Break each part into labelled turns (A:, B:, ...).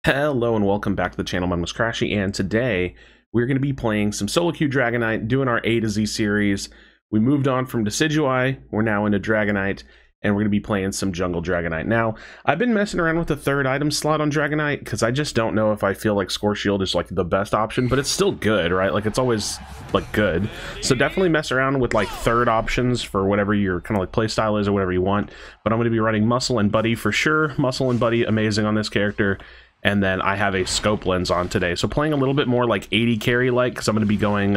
A: Hello and welcome back to the channel. My name is Krashy, and today we're going to be playing some solo queue Dragonite, doing our A to Z series. We moved on from Decidueye, we're now into Dragonite, and we're going to be playing some jungle Dragonite. Now, I've been messing around with the third item slot on Dragonite, because I just don't know if I feel like Score Shield is like the best option, but it's still good, right? Like, it's always like good. So definitely mess around with like third options for whatever your kind of like play style is or whatever you want. But I'm going to be running Muscle and Buddy for sure. Muscle and Buddy, amazing on this character. And then I have a scope lens on today, so playing a little bit more like 80 carry like, because I'm going to be going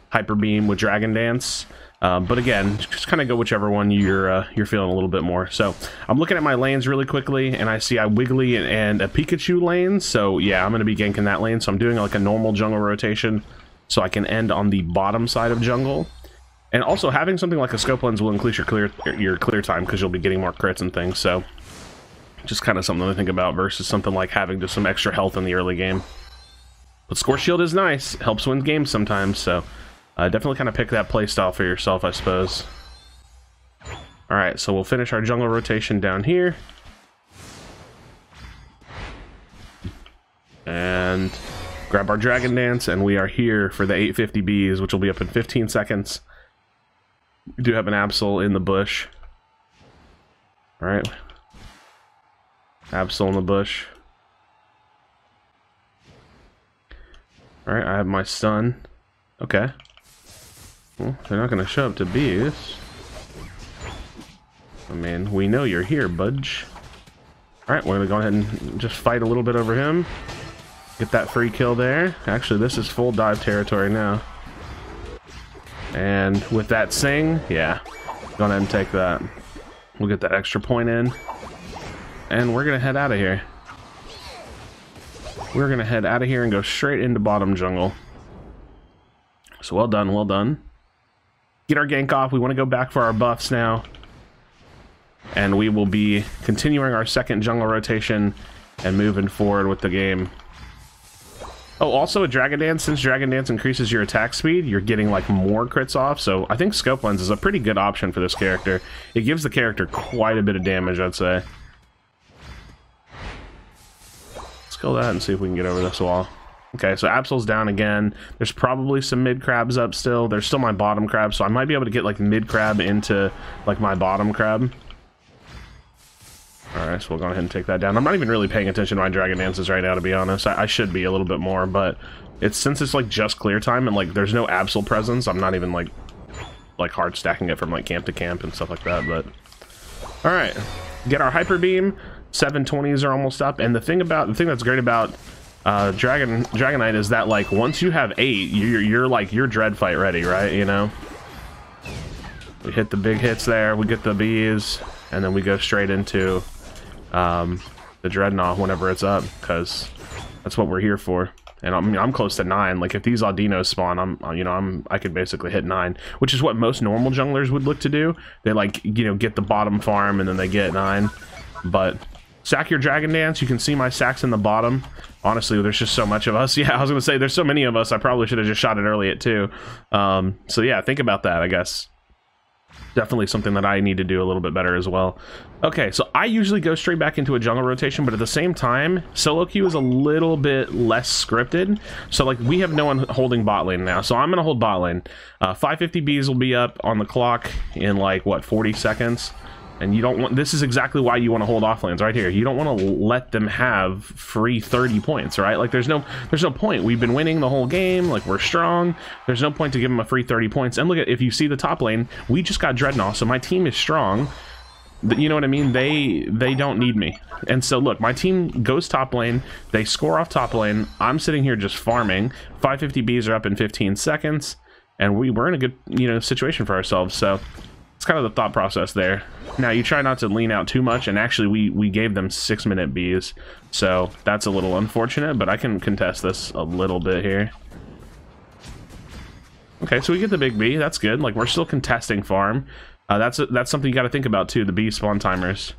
A: Hyper Beam with Dragon Dance. But again, just kind of go whichever one you're feeling a little bit more. So I'm looking at my lanes really quickly, and I see a Wiggly and a Pikachu lane. So yeah, I'm going to be ganking that lane. So I'm doing like a normal jungle rotation, so I can end on the bottom side of jungle. And also having something like a scope lens will increase your clear time, because you'll be getting more crits and things. So just kind of something to think about versus something like having just some extra health in the early game. But Score Shield is nice, helps win games sometimes, so definitely kind of pick that playstyle for yourself, I suppose. Alright, so we'll finish our jungle rotation down here. And grab our Dragon Dance, and we are here for the 850 Bs, which will be up in 15 seconds. We do have an Absol in the bush. Alright. Absol in the bush. Alright, I have my stun. Okay. Well, they're not going to show up to bees. I mean, we know you're here, budge. Alright, we're going to go ahead and just fight a little bit over him. Get that free kill there. Actually, this is full dive territory now. And with that Sing, yeah, go ahead and take that. We'll get that extra point in. And we're going to head out of here. We're going to head out of here and go straight into bottom jungle. So well done, well done. Get our gank off. We want to go back for our buffs now. And we will be continuing our second jungle rotation and moving forward with the game. Oh, also a Dragon Dance. Since Dragon Dance increases your attack speed, you're getting like more crits off. So I think Scope Lens is a pretty good option for this character. It gives the character quite a bit of damage, I'd say. Kill that and see if we can get over this wall. Okay, so Absol's down again. There's probably some mid crabs up still. There's still my bottom crab, so I might be able to get like mid crab into like my bottom crab. Alright, so we'll go ahead and take that down. I'm not even really paying attention to my Dragon Dances right now, to be honest. I should be a little bit more, but since it's like just clear time and like there's no Absol presence, I'm not even like hard stacking it from like camp to camp and stuff like that. But alright, get our Hyper Beam. 720s are almost up, and the thing that's great about Dragonite is that like once you have 8, you're like you're dread fight ready, right? You know, we hit the big hits there, we get the bees, and then we go straight into the Drednaw whenever it's up, because that's what we're here for. And I'm close to 9. Like if these Audinos spawn, I could basically hit 9, which is what most normal junglers would look to do. They like get the bottom farm and then they get 9, but sack your Dragon Dance. You can see my sacks in the bottom. Honestly, there's just so much of us. Yeah, I was gonna say there's so many of us. I probably should have just shot it early at 2. So yeah, think about that, I guess. Definitely something that I need to do a little bit better as well. Okay, so I usually go straight back into a jungle rotation, but at the same time, solo queue is a little bit less scripted. So like we have no one holding bot lane now, so I'm gonna hold bot lane. 550 Bs will be up on the clock in like what, 40 seconds. And you don't want, this is exactly why you want to hold off lanes right here. You don't want to let them have free 30 points, right? Like there's no point. We've been winning the whole game, like we're strong. There's no point to give them a free 30 points. And look at, if you see the top lane, we just got Drednaw, so my team is strong. You know what I mean? They don't need me. And so look, my team goes top lane, they score off top lane. I'm sitting here just farming. 550 Bs are up in 15 seconds, and we're in a good situation for ourselves. So it's kind of the thought process there. Now, you try not to lean out too much, and actually we gave them 6-minute Bs, so that's a little unfortunate, but I can contest this a little bit here. Okay, so we get the big B. That's good. Like, we're still contesting farm. That's something you got to think about, too, the bee spawn timers.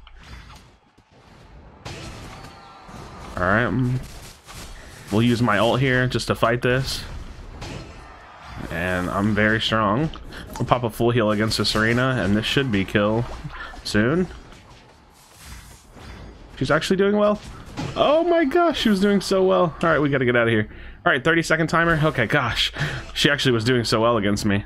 A: Alright. We'll use my ult here just to fight this. And I'm very strong. We'll pop a full heal against this Serena, and this should be kill soon. She's actually doing well. Oh my gosh, she was doing so well. All right, we got to get out of here. All right, 30-second timer. Okay, gosh, she actually was doing so well against me.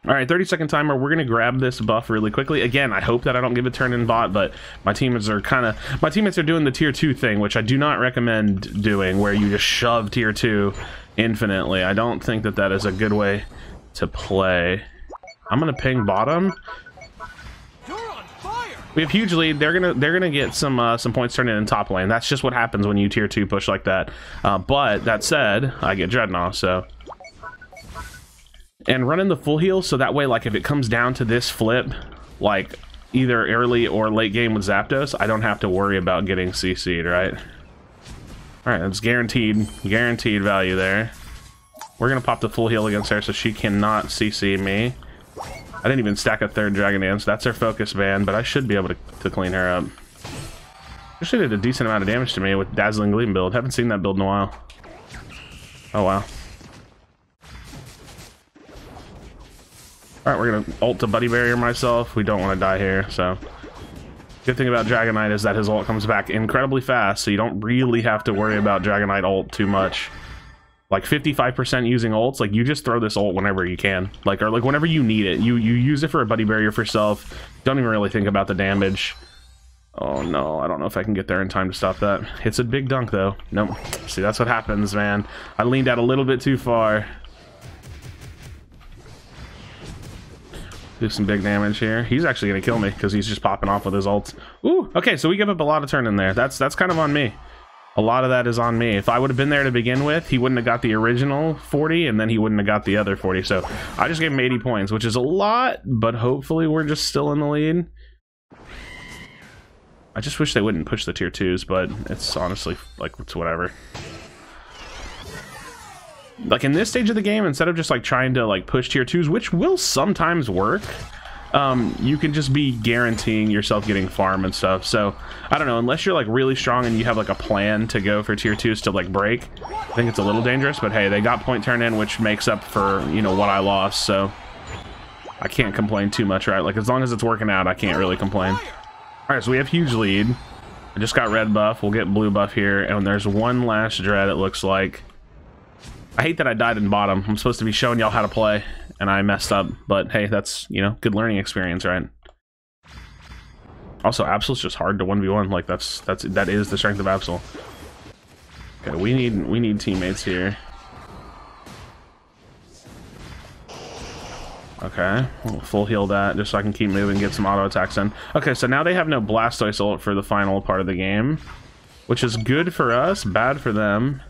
A: All right, 30-second timer. We're gonna grab this buff really quickly. Again, I hope that I don't give a turn in bot, but my teammates are doing the tier 2 thing, which I do not recommend doing, where you just shove tier 2 infinitely. I don't think that that is a good way to play. I'm gonna ping bottom. We have huge lead. They're gonna get some points turned in top lane. That's just what happens when you tier 2 push like that. But that said, I get Drednaw, so. And running the full heal, so that way, like, if it comes down to this flip, like, either early or late game with Zapdos, I don't have to worry about getting CC'd, right? Alright, that's guaranteed value there. We're gonna pop the full heal against her so she cannot CC me. I didn't even stack a third Dragon Dance. That's her focus ban, but I should be able to clean her up. She did a decent amount of damage to me with Dazzling Gleam build. Haven't seen that build in a while. Oh, wow. Alright, we're gonna ult to Buddy Barrier myself. We don't want to die here, so. Good thing about Dragonite is that his ult comes back incredibly fast, so you don't really have to worry about Dragonite ult too much. Like 55% using ults, like you just throw this ult whenever you can. Like, or like whenever you need it. You use it for a Buddy Barrier for self. Don't even really think about the damage. Oh no, I don't know if I can get there in time to stop that. It's a big dunk though. Nope. See, that's what happens, man. I leaned out a little bit too far. Do some big damage here. He's actually gonna kill me because he's just popping off with his ult. Ooh, okay, so we give up a lot of turn in there. That's kind of on me. A lot of that is on me. If I would have been there to begin with, he wouldn't have got the original 40, and then he wouldn't have got the other 40. So I just gave him 80 points, which is a lot, but hopefully we're just still in the lead. I just wish they wouldn't push the tier 2s, but it's honestly, like, it's whatever. Like in this stage of the game, instead of just like trying to like push tier 2s, which will sometimes work, you can just be guaranteeing yourself getting farm and stuff. So I don't know, unless you're like really strong and you have like a plan to go for tier 2s to like break, I think it's a little dangerous. But hey, they got point turn in, which makes up for, you know, what I lost, so I can't complain too much, right? Like as long as it's working out, I can't really complain. All right, so we have huge lead. I just got red buff. We'll get blue buff here, and there's one last dread, it looks like. I hate that I died in bottom. I'm supposed to be showing y'all how to play, and I messed up. But hey, that's, you know, good learning experience, right? Also, Absol's just hard to 1v1. Like that is the strength of Absol. Okay, we need teammates here. Okay, we'll full heal that just so I can keep moving and get some auto attacks in. Okay, so now they have no Blastoise ult for the final part of the game, which is good for us, bad for them.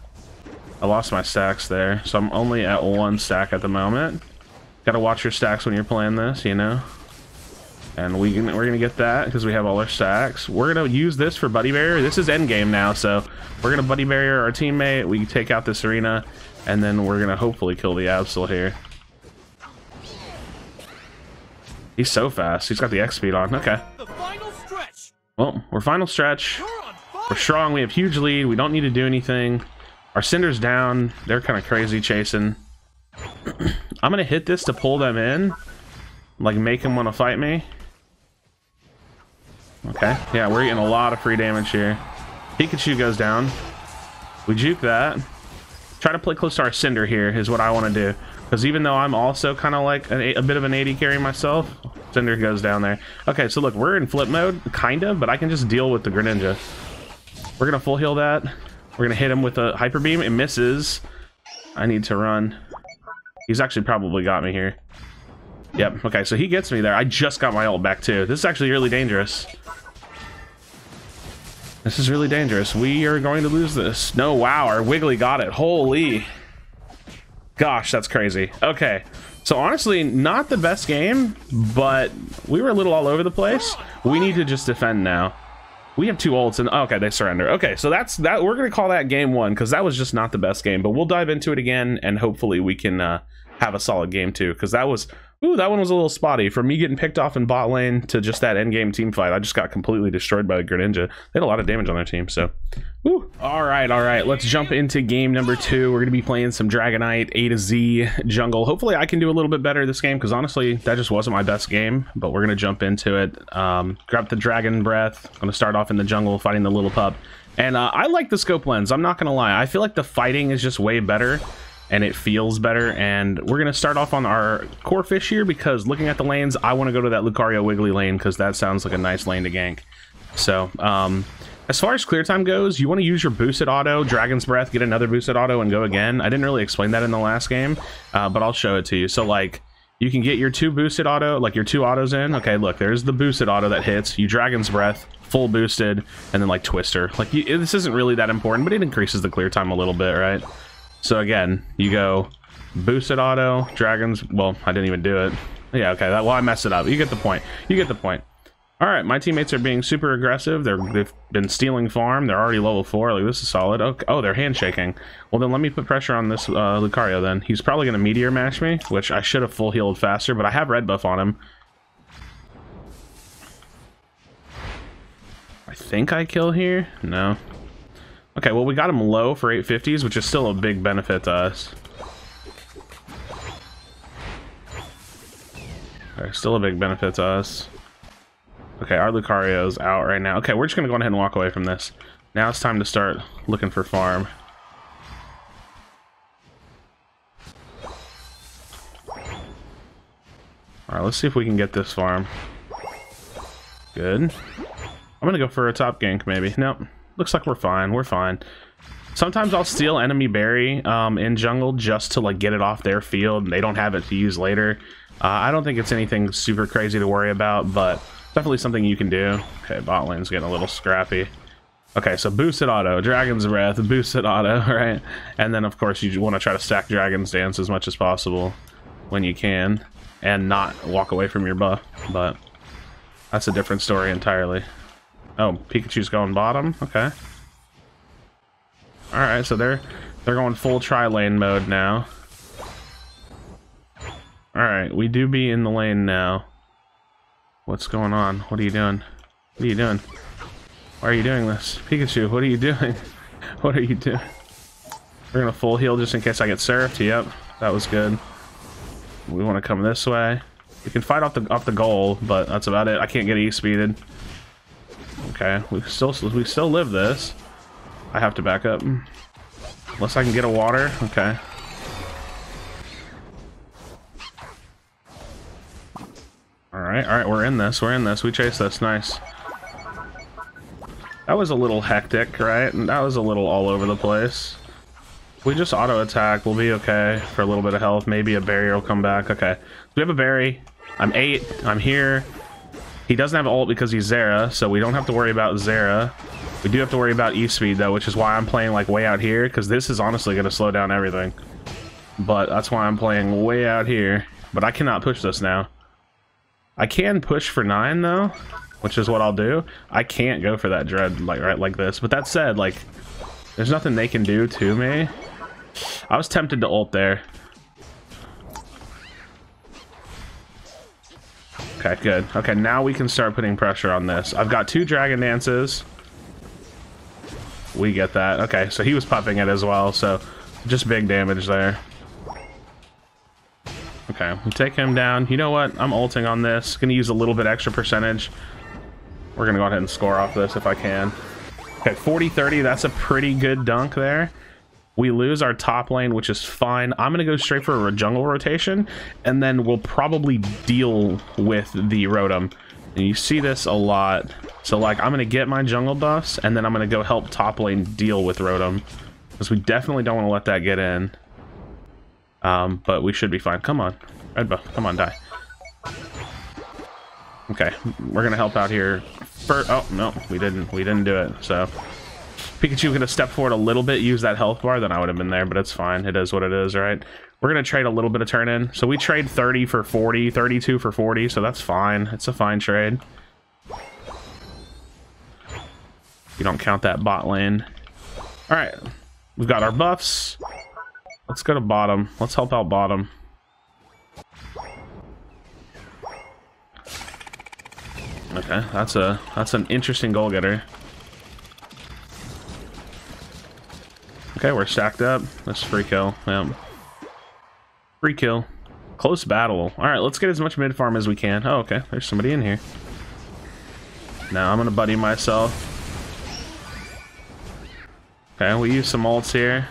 A: I lost my stacks there, so I'm only at 1 stack at the moment. Gotta watch your stacks when you're playing this, you know? And we're gonna get that because we have all our stacks. We're gonna use this for Buddy Barrier. This is endgame now, so we're gonna Buddy Barrier our teammate. We take out this arena, and then we're gonna hopefully kill the Absol here. He's so fast. He's got the X speed on. Okay. Well, we're final stretch. We're strong. We have huge lead. We don't need to do anything. Our Cinder's down. They're kind of crazy chasing. I'm gonna hit this to pull them in, like make them want to fight me. Okay, yeah, we're getting a lot of free damage here. Pikachu goes down. We juke that. Try to play close to our Cinder here is what I want to do, because even though I'm also kind of like a bit of an AD carry myself, Cinder goes down there. Okay, so look, we're in flip mode, kind of, but I can just deal with the Greninja. We're gonna full heal that. We're gonna hit him with a Hyper Beam. It misses. I need to run. He's actually probably got me here. Yep, okay, so he gets me there. I just got my ult back too. This is actually really dangerous. This is really dangerous. We are going to lose this. No, wow, our Wiggly got it. Holy. Gosh, that's crazy. Okay, so honestly, not the best game, but we were a little all over the place. We need to just defend now. We have 2 ults and okay, they surrender. Okay, so that's that. We're gonna call that game 1 because that was just not the best game, but we'll dive into it again and hopefully we can have a solid game too, because that was, ooh, that one was a little spotty. From me getting picked off in bot lane to just that end game team fight, I just got completely destroyed by the Greninja. They had a lot of damage on their team, so woo. All right, let's jump into game number 2. We're gonna be playing some Dragonite A to Z jungle. Hopefully I can do a little bit better this game, because honestly that just wasn't my best game, but we're gonna jump into it. Grab the Dragon Breath. I'm gonna start off in the jungle fighting the little pup, And I like the scope lens, I'm not gonna lie. I feel like the fighting is just way better, and it feels better. And we're gonna start off on our core fish here, because looking at the lanes, I want to go to that Lucario Wiggly lane, because that sounds like a nice lane to gank. So, as far as clear time goes, you want to use your boosted auto, Dragon's Breath, get another boosted auto, and go again. I didn't really explain that in the last game, but I'll show it to you. So, like, you can get your 2 boosted auto, like your 2 autos in. Okay, look, there's the boosted auto that hits. You Dragon's Breath, full boosted, and then like Twister. Like, this isn't really that important, but it increases the clear time a little bit, right? So again, you go boosted auto, Dragons. Well, I didn't even do it. Yeah, okay. Well, I messed it up. You get the point. You get the point. All right, my teammates are being super aggressive. They've been stealing farm. They're already level 4. Like, this is solid. Okay. Oh, they're handshaking. Well, then let me put pressure on this Lucario then. He's probably going to Meteor Mash me, which I should have full healed faster, but I have red buff on him. I think I kill here? No. Okay, well, we got him low for 850s, which is still a big benefit to us. Okay, still a big benefit to us. Okay, our Lucario's out right now. Okay, we're just gonna go ahead and walk away from this. Now it's time to start looking for farm. Alright, let's see if we can get this farm. Good. I'm gonna go for a top gank, maybe. Nope. Looks like we're fine. We're fine. Sometimes I'll steal enemy berry in jungle just to like get it off their field, and they don't have it to use later. I don't think it's anything super crazy to worry about, but definitely something you can do. Okay, bot lane's getting a little scrappy. Okay, so boosted auto, Dragon's Breath, boosted auto, right? And then, of course, you want to try to stack Dragon's Dance as much as possible when you can, and not walk away from your buff, but that's a different story entirely. Oh, Pikachu's going bottom? Okay. Alright, so they're going full tri-lane mode now. Alright, we do be in the lane now. What's going on? What are you doing? What are you doing? Why are you doing this? Pikachu, what are you doing? What are you doing? We're gonna full heal just in case I get surfed. Yep, that was good. We want to come this way. We can fight off the goal, but that's about it. I can't get E-speeded. Okay, we still live this. I have to back up. Unless I can get a water. Okay. Alright, we're in this. We chase this. Nice. That was a little hectic, right? And that was a little all over the place. We just auto attack. We'll be okay for a little bit of health. Maybe a barrier will come back. Okay. We have a berry. I'm 8. I'm here. He doesn't have ult because he's Zera, so we don't have to worry about Zera. We do have to worry about E-speed though, which is why I'm playing like way out here, because this is honestly going to slow down everything. But that's why I'm playing way out here. But I cannot push this now. I can push for 9 though, which is what I'll do. I can't go for that dread like this. But that said, like, there's nothing they can do to me. I was tempted to ult there. Okay, good. Okay, now we can start putting pressure on this. I've got 2 Dragon Dances. We get that. Okay, so he was popping it as well, so just big damage there. Okay, we take him down. You know what? I'm ulting on this. Gonna use a little bit extra percentage. We're gonna go ahead and score off this if I can. Okay, 40-30, that's a pretty good dunk there. We lose our top lane, which is fine. I'm gonna go straight for a jungle rotation, and then we'll probably deal with the Rotom. And you see this a lot. So like, I'm gonna get my jungle buffs, and then I'm gonna go help top lane deal with Rotom, because we definitely don't want to let that get in. But we should be fine. Come on, red buff. Come on, die. Okay, we're gonna help out here. Oh no, we didn't do it. So Pikachu could have stepped forward a little bit, use that health bar, then I would have been there. But it's fine. It is what it is, right? We're gonna trade a little bit of turn in. So we trade 30 for 40, 32 for 40. So that's fine. It's a fine trade. You don't count that bot lane. All right, we've got our buffs. Let's go to bottom. Let's help out bottom. Okay, that's an interesting goal getter. Okay, we're stacked up. That's free kill. Yeah. Free kill. Close battle. All right, let's get as much mid farm as we can. Oh, okay. There's somebody in here. Now I'm gonna buddy myself. Okay, we use some ults here.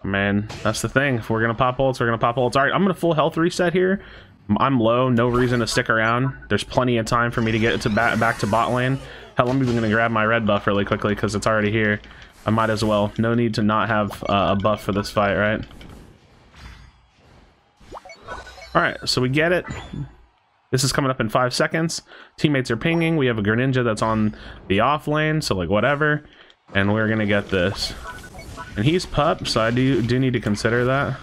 A: Man, that's the thing. If we're gonna pop ults, we're gonna pop ults. All right, I'm gonna full health reset here. I'm low, no reason to stick around. There's plenty of time for me to get to back to bot lane. Hell, I'm even gonna grab my red buff really quickly because it's already here. I might as well. No need to not have a buff for this fight, right? All right, so we get it. This is coming up in 5 seconds. Teammates are pinging. We have a Greninja that's on the off lane, so like whatever. And we're gonna get this. And he's pup, so I do need to consider that.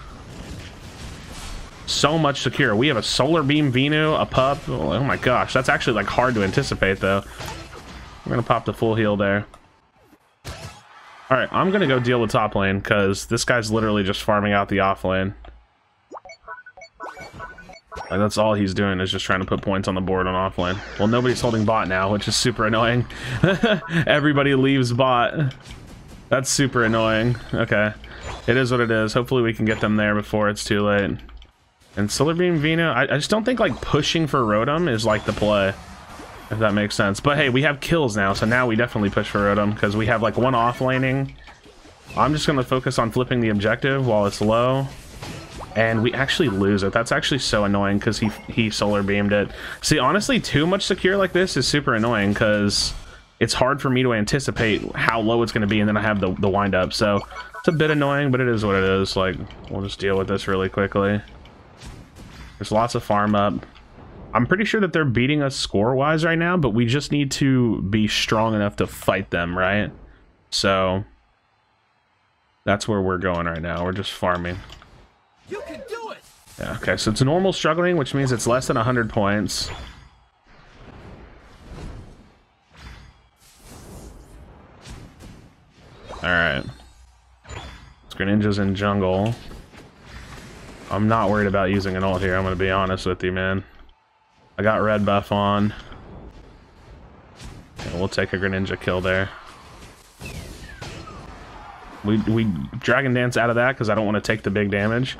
A: So much secure. We have a Solar Beam Venu, a pup. Oh my gosh, that's actually like hard to anticipate though. We're gonna pop the full heal there. All right, I'm gonna go deal with top lane because this guy's literally just farming out the off lane. And that's all he's doing is just trying to put points on the board on off lane. Well, nobody's holding bot now, which is super annoying. Everybody leaves bot. That's super annoying. Okay, it is what it is. Hopefully we can get them there before it's too late. And Solar Beam Vena, I just don't think like pushing for Rotom is like the play, if that makes sense. But hey, we have kills now, so now we definitely push for Rotom because we have like one off laning. I'm just gonna focus on flipping the objective while it's low. And we actually lose it. That's actually so annoying because he solar beamed it. See, honestly, too much secure like this is super annoying because it's hard for me to anticipate how low it's going to be, and then I have the wind up. So it's a bit annoying, but it is what it is. Like, we'll just deal with this really quickly. There's lots of farm up. I'm pretty sure that they're beating us score-wise right now, but we just need to be strong enough to fight them, right? So that's where we're going right now. We're just farming.
B: You can do it.
A: Yeah, okay, so it's normal struggling, which means it's less than 100 points. Alright. Greninja's in jungle. I'm not worried about using an ult here, I'm gonna be honest with you, man. I got red buff on. Yeah, we'll take a Greninja kill there. We Dragon Dance out of that because I don't want to take the big damage.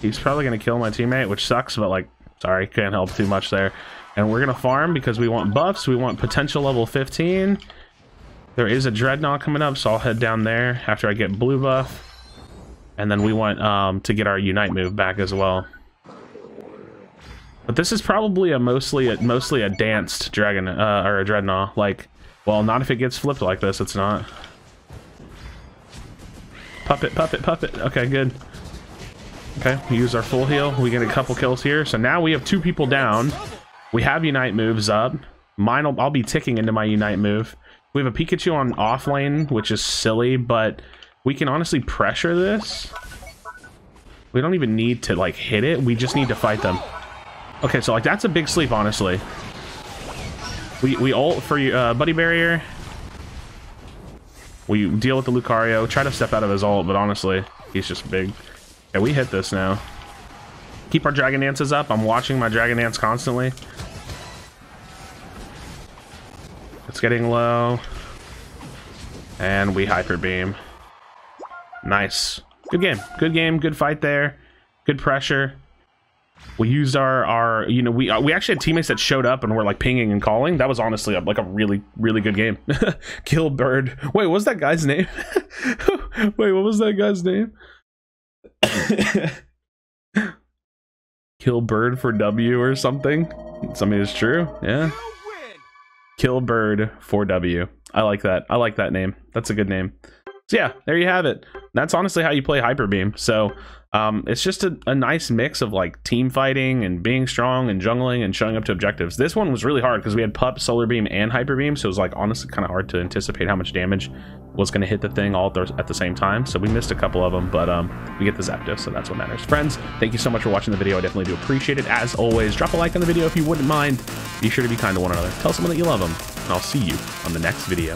A: He's probably going to kill my teammate, which sucks, but like, sorry, can't help too much there. And we're going to farm because we want buffs. We want potential level 15. There is a Drednaw coming up, so I'll head down there after I get blue buff. And then we want to get our Unite move back as well. But this is probably a mostly a danced dragon or a Drednaw. Like, well, not if it gets flipped like this. It's not. Puppet, puppet, puppet. Okay, good. Okay, we use our full heal. We get a couple kills here. So now we have 2 people down. We have Unite moves up. I'll be ticking into my Unite move. We have a Pikachu on off lane, which is silly, but we can honestly pressure this. We don't even need to like hit it. We just need to fight them. Okay, so like that's a big sleep, honestly. We ult for Buddy Barrier. We deal with the Lucario, try to step out of his ult, but honestly, he's just big. Yeah, we hit this now. Keep our Dragon Dances up. I'm watching my Dragon Dance constantly. It's getting low. And we Hyper Beam. Nice. Good game. Good game. Good fight there. Good pressure. We used our you know, we actually had teammates that showed up and were like pinging and calling. That was honestly like a really good game. Kill Bird. Wait, what was that guy's name? Wait, what was that guy's name? Kill Bird for W or something. Something is true. Yeah. Kill Bird for W. I like that. I like that name. That's a good name. So yeah, there you have it. That's honestly how you play Hyper Beam. So it's just a nice mix of like team fighting and being strong and jungling and showing up to objectives. This one was really hard because we had Pup, Solar Beam, and Hyper Beam, so it was like honestly kind of hard to anticipate how much damage was going to hit the thing all at the same time. So we missed a couple of them, but we get the Zapdos, so that's what matters. Friends, thank you so much for watching the video. I definitely do appreciate it. As always, drop a like on the video if you wouldn't mind. Be sure to be kind to one another. Tell someone that you love them, and I'll see you on the next video.